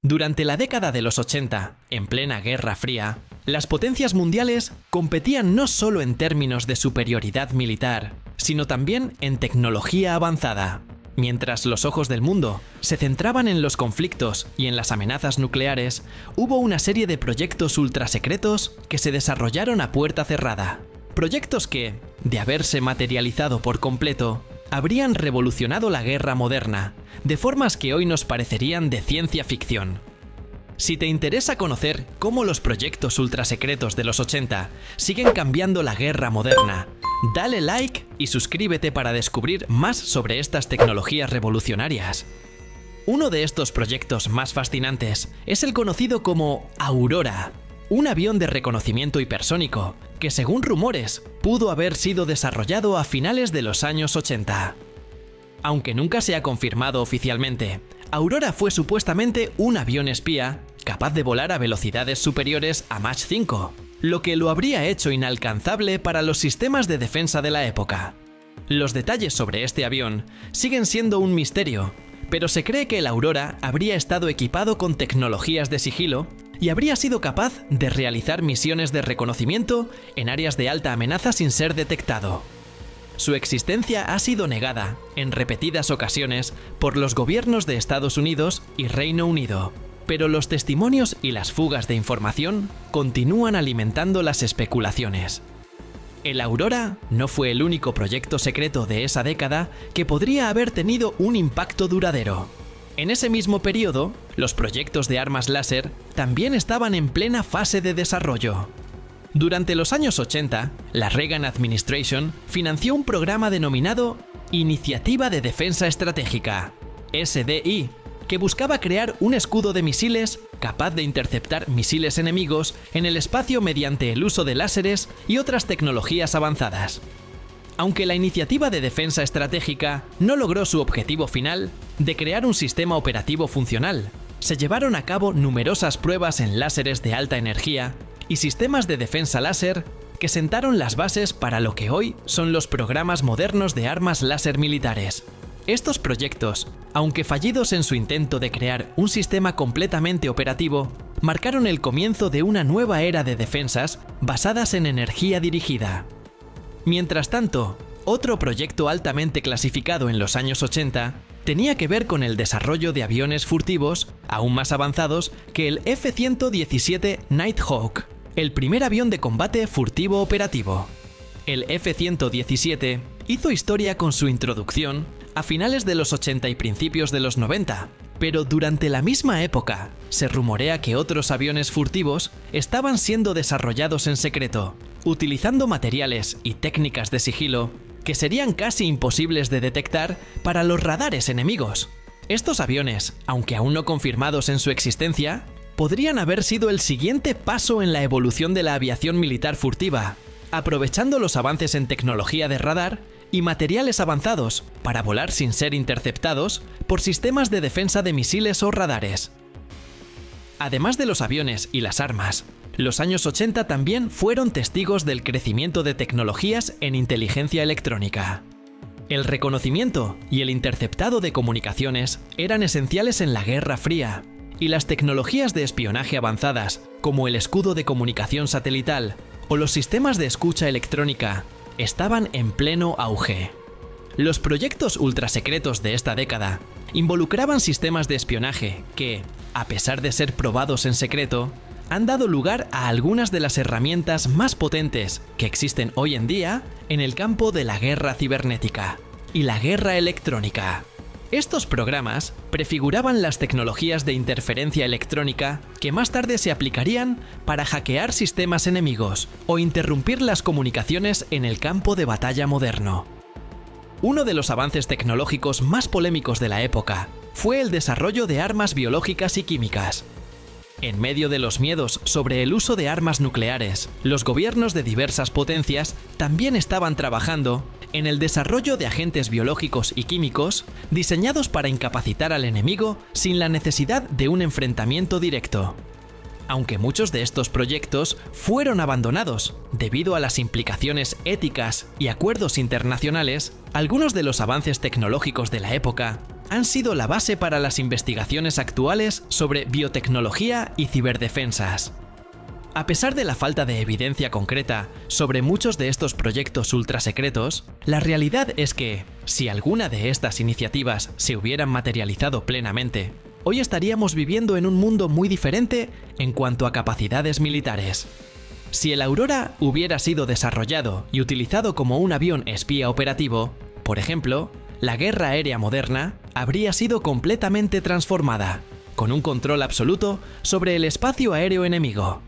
Durante la década de los 80, en plena Guerra Fría, las potencias mundiales competían no solo en términos de superioridad militar, sino también en tecnología avanzada. Mientras los ojos del mundo se centraban en los conflictos y en las amenazas nucleares, hubo una serie de proyectos ultrasecretos que se desarrollaron a puerta cerrada. Proyectos que, de haberse materializado por completo, habrían revolucionado la guerra moderna, de formas que hoy nos parecerían de ciencia ficción. Si te interesa conocer cómo los proyectos ultrasecretos de los 80 siguen cambiando la guerra moderna, dale like y suscríbete para descubrir más sobre estas tecnologías revolucionarias. Uno de estos proyectos más fascinantes es el conocido como Aurora, un avión de reconocimiento hipersónico que, según rumores, pudo haber sido desarrollado a finales de los años 80. Aunque nunca se ha confirmado oficialmente, Aurora fue supuestamente un avión espía capaz de volar a velocidades superiores a Mach 5, lo que lo habría hecho inalcanzable para los sistemas de defensa de la época. Los detalles sobre este avión siguen siendo un misterio, pero se cree que el Aurora habría estado equipado con tecnologías de sigilo y habría sido capaz de realizar misiones de reconocimiento en áreas de alta amenaza sin ser detectado. Su existencia ha sido negada en repetidas ocasiones por los gobiernos de Estados Unidos y Reino Unido, pero los testimonios y las fugas de información continúan alimentando las especulaciones. El Aurora no fue el único proyecto secreto de esa década que podría haber tenido un impacto duradero. En ese mismo periodo, los proyectos de armas láser también estaban en plena fase de desarrollo. Durante los años 80, la Reagan Administration financió un programa denominado Iniciativa de Defensa Estratégica, SDI, que buscaba crear un escudo de misiles capaz de interceptar misiles enemigos en el espacio mediante el uso de láseres y otras tecnologías avanzadas. Aunque la Iniciativa de Defensa Estratégica no logró su objetivo final de crear un sistema operativo funcional, se llevaron a cabo numerosas pruebas en láseres de alta energía y sistemas de defensa láser que sentaron las bases para lo que hoy son los programas modernos de armas láser militares. Estos proyectos, aunque fallidos en su intento de crear un sistema completamente operativo, marcaron el comienzo de una nueva era de defensas basadas en energía dirigida. Mientras tanto, otro proyecto altamente clasificado en los años 80 tenía que ver con el desarrollo de aviones furtivos aún más avanzados que el F-117 Nighthawk, el primer avión de combate furtivo operativo. El F-117 hizo historia con su introducción a finales de los 80 y principios de los 90, pero durante la misma época se rumorea que otros aviones furtivos estaban siendo desarrollados en secreto, utilizando materiales y técnicas de sigilo que serían casi imposibles de detectar para los radares enemigos. Estos aviones, aunque aún no confirmados en su existencia, podrían haber sido el siguiente paso en la evolución de la aviación militar furtiva, aprovechando los avances en tecnología de radar y materiales avanzados para volar sin ser interceptados por sistemas de defensa de misiles o radares. Además de los aviones y las armas, los años 80 también fueron testigos del crecimiento de tecnologías en inteligencia electrónica. El reconocimiento y el interceptado de comunicaciones eran esenciales en la Guerra Fría, y las tecnologías de espionaje avanzadas, como el escudo de comunicación satelital o los sistemas de escucha electrónica, estaban en pleno auge. Los proyectos ultrasecretos de esta década involucraban sistemas de espionaje que, a pesar de ser probados en secreto, han dado lugar a algunas de las herramientas más potentes que existen hoy en día en el campo de la guerra cibernética y la guerra electrónica. Estos programas prefiguraban las tecnologías de interferencia electrónica que más tarde se aplicarían para hackear sistemas enemigos o interrumpir las comunicaciones en el campo de batalla moderno. Uno de los avances tecnológicos más polémicos de la época fue el desarrollo de armas biológicas y químicas. En medio de los miedos sobre el uso de armas nucleares, los gobiernos de diversas potencias también estaban trabajando en el desarrollo de agentes biológicos y químicos diseñados para incapacitar al enemigo sin la necesidad de un enfrentamiento directo. Aunque muchos de estos proyectos fueron abandonados debido a las implicaciones éticas y acuerdos internacionales, algunos de los avances tecnológicos de la época han sido la base para las investigaciones actuales sobre biotecnología y ciberdefensas. A pesar de la falta de evidencia concreta sobre muchos de estos proyectos ultrasecretos, la realidad es que, si alguna de estas iniciativas se hubieran materializado plenamente, hoy estaríamos viviendo en un mundo muy diferente en cuanto a capacidades militares. Si el Aurora hubiera sido desarrollado y utilizado como un avión espía operativo, por ejemplo, la guerra aérea moderna habría sido completamente transformada, con un control absoluto sobre el espacio aéreo enemigo.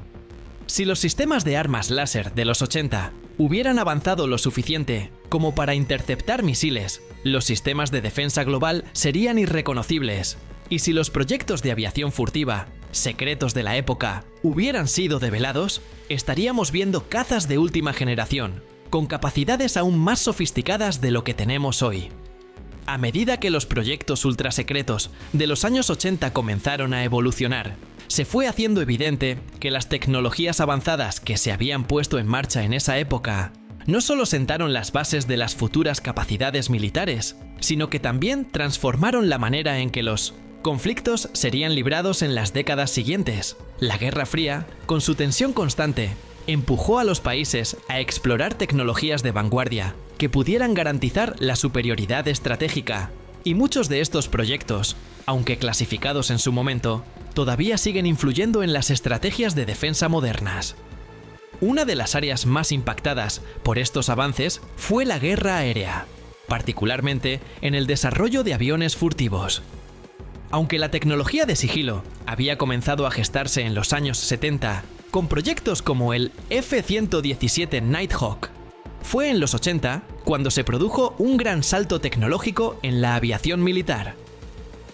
Si los sistemas de armas láser de los 80 hubieran avanzado lo suficiente como para interceptar misiles, los sistemas de defensa global serían irreconocibles. Y si los proyectos de aviación furtiva, secretos de la época, hubieran sido develados, estaríamos viendo cazas de última generación, con capacidades aún más sofisticadas de lo que tenemos hoy. A medida que los proyectos ultrasecretos de los años 80 comenzaron a evolucionar, se fue haciendo evidente que las tecnologías avanzadas que se habían puesto en marcha en esa época no solo sentaron las bases de las futuras capacidades militares, sino que también transformaron la manera en que los conflictos serían librados en las décadas siguientes. La Guerra Fría, con su tensión constante, empujó a los países a explorar tecnologías de vanguardia que pudieran garantizar la superioridad estratégica. Y muchos de estos proyectos, aunque clasificados en su momento, todavía siguen influyendo en las estrategias de defensa modernas. Una de las áreas más impactadas por estos avances fue la guerra aérea, particularmente en el desarrollo de aviones furtivos. Aunque la tecnología de sigilo había comenzado a gestarse en los años 70, con proyectos como el F-117 Nighthawk, fue en los 80 cuando se produjo un gran salto tecnológico en la aviación militar.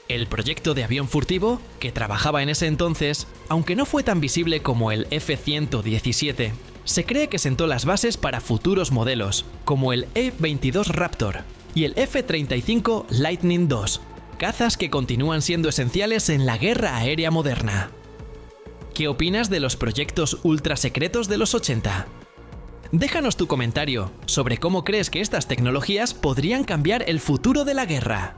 El proyecto de avión furtivo, que trabajaba en ese entonces, aunque no fue tan visible como el F-117, se cree que sentó las bases para futuros modelos, como el E-22 Raptor y el F-35 Lightning II, cazas que continúan siendo esenciales en la guerra aérea moderna. ¿Qué opinas de los proyectos ultrasecretos de los 80? Déjanos tu comentario sobre cómo crees que estas tecnologías podrían cambiar el futuro de la guerra.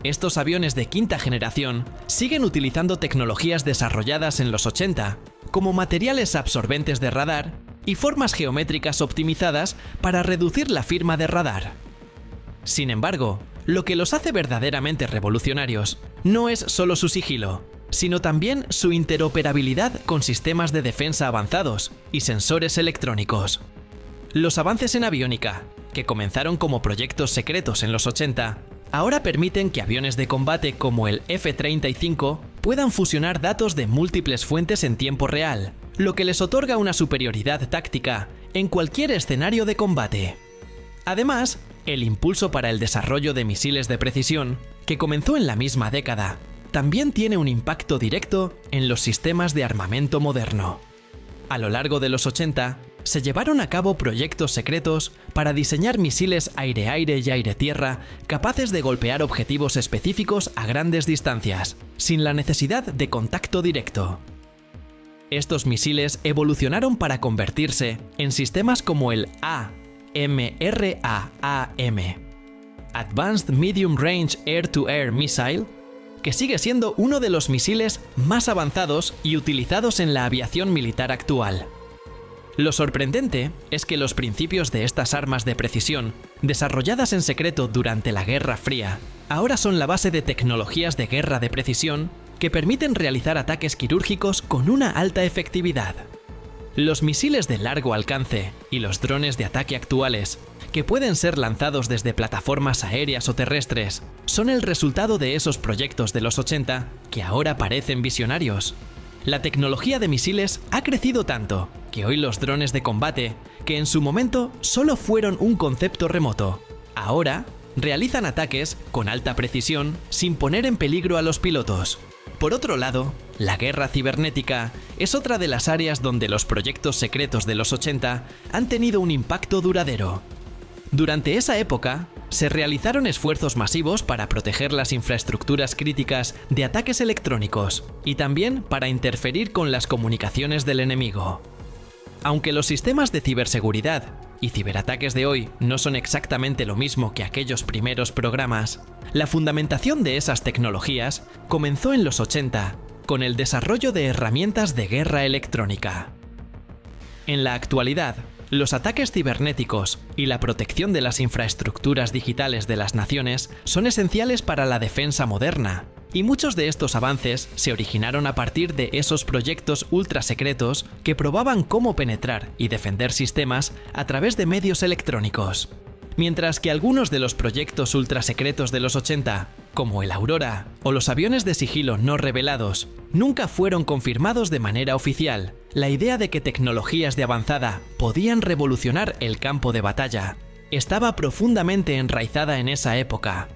Estos aviones de quinta generación siguen utilizando tecnologías desarrolladas en los 80, como materiales absorbentes de radar y formas geométricas optimizadas para reducir la firma de radar. Sin embargo, lo que los hace verdaderamente revolucionarios no es solo su sigilo, sino también su interoperabilidad con sistemas de defensa avanzados y sensores electrónicos. Los avances en aviónica, que comenzaron como proyectos secretos en los 80, ahora permiten que aviones de combate como el F-35 puedan fusionar datos de múltiples fuentes en tiempo real, lo que les otorga una superioridad táctica en cualquier escenario de combate. Además, el impulso para el desarrollo de misiles de precisión, que comenzó en la misma década, también tiene un impacto directo en los sistemas de armamento moderno. A lo largo de los 80, se llevaron a cabo proyectos secretos para diseñar misiles aire-aire y aire-tierra capaces de golpear objetivos específicos a grandes distancias, sin la necesidad de contacto directo. Estos misiles evolucionaron para convertirse en sistemas como el AMRAAM, Advanced Medium Range Air-to-Air Missile, que sigue siendo uno de los misiles más avanzados y utilizados en la aviación militar actual. Lo sorprendente es que los principios de estas armas de precisión, desarrolladas en secreto durante la Guerra Fría, ahora son la base de tecnologías de guerra de precisión que permiten realizar ataques quirúrgicos con una alta efectividad. Los misiles de largo alcance y los drones de ataque actuales, que pueden ser lanzados desde plataformas aéreas o terrestres, son el resultado de esos proyectos de los 80 que ahora parecen visionarios. La tecnología de misiles ha crecido tanto que hoy los drones de combate, que en su momento solo fueron un concepto remoto, ahora realizan ataques con alta precisión sin poner en peligro a los pilotos. Por otro lado, la guerra cibernética es otra de las áreas donde los proyectos secretos de los 80 han tenido un impacto duradero. Durante esa época, se realizaron esfuerzos masivos para proteger las infraestructuras críticas de ataques electrónicos y también para interferir con las comunicaciones del enemigo. Aunque los sistemas de ciberseguridad y ciberataques de hoy no son exactamente lo mismo que aquellos primeros programas, la fundamentación de esas tecnologías comenzó en los 80, con el desarrollo de herramientas de guerra electrónica. En la actualidad, los ataques cibernéticos y la protección de las infraestructuras digitales de las naciones son esenciales para la defensa moderna, y muchos de estos avances se originaron a partir de esos proyectos ultrasecretos que probaban cómo penetrar y defender sistemas a través de medios electrónicos. Mientras que algunos de los proyectos ultrasecretos de los 80, como el Aurora o los aviones de sigilo no revelados, nunca fueron confirmados de manera oficial, la idea de que tecnologías de avanzada podían revolucionar el campo de batalla estaba profundamente enraizada en esa época.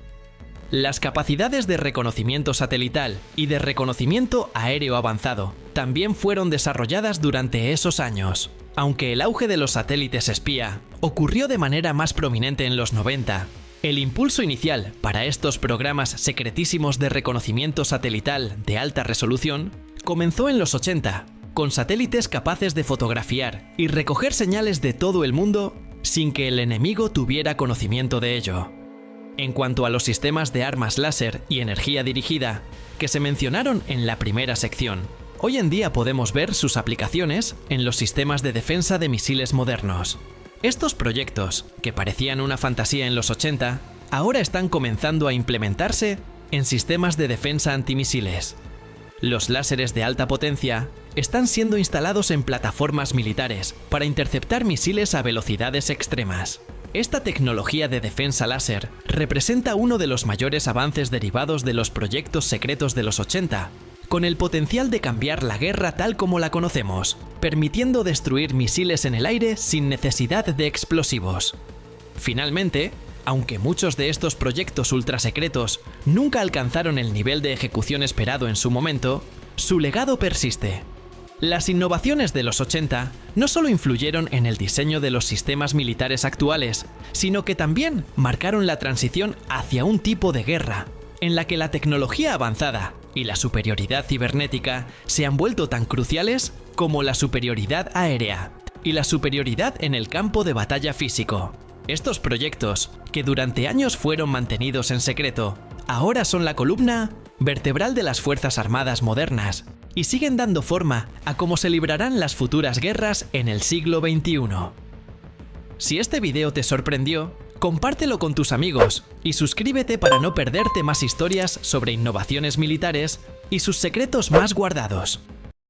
Las capacidades de reconocimiento satelital y de reconocimiento aéreo avanzado también fueron desarrolladas durante esos años. Aunque el auge de los satélites espía ocurrió de manera más prominente en los 90, el impulso inicial para estos programas secretísimos de reconocimiento satelital de alta resolución comenzó en los 80, con satélites capaces de fotografiar y recoger señales de todo el mundo sin que el enemigo tuviera conocimiento de ello. En cuanto a los sistemas de armas láser y energía dirigida, que se mencionaron en la primera sección, hoy en día podemos ver sus aplicaciones en los sistemas de defensa de misiles modernos. Estos proyectos, que parecían una fantasía en los 80, ahora están comenzando a implementarse en sistemas de defensa antimisiles. Los láseres de alta potencia están siendo instalados en plataformas militares para interceptar misiles a velocidades extremas. Esta tecnología de defensa láser representa uno de los mayores avances derivados de los proyectos secretos de los 80, con el potencial de cambiar la guerra tal como la conocemos, permitiendo destruir misiles en el aire sin necesidad de explosivos. Finalmente, aunque muchos de estos proyectos ultrasecretos nunca alcanzaron el nivel de ejecución esperado en su momento, su legado persiste. Las innovaciones de los 80 no solo influyeron en el diseño de los sistemas militares actuales, sino que también marcaron la transición hacia un tipo de guerra, en la que la tecnología avanzada y la superioridad cibernética se han vuelto tan cruciales como la superioridad aérea y la superioridad en el campo de batalla físico. Estos proyectos, que durante años fueron mantenidos en secreto, ahora son la columna vertebral de las Fuerzas Armadas modernas y siguen dando forma a cómo se librarán las futuras guerras en el siglo XXI. Si este video te sorprendió, compártelo con tus amigos y suscríbete para no perderte más historias sobre innovaciones militares y sus secretos más guardados.